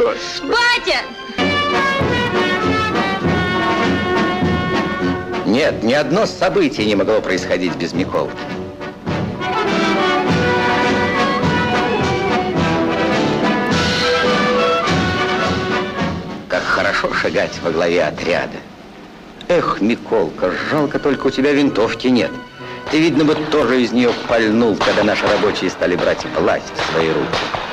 Господи. Батя! Нет, ни одно событие не могло происходить без Миколы. Как хорошо шагать во главе отряда. Эх, Миколка, жалко, только у тебя винтовки нет. Ты, видно бы, тоже из нее пальнул, когда наши рабочие стали брать власть в свои руки.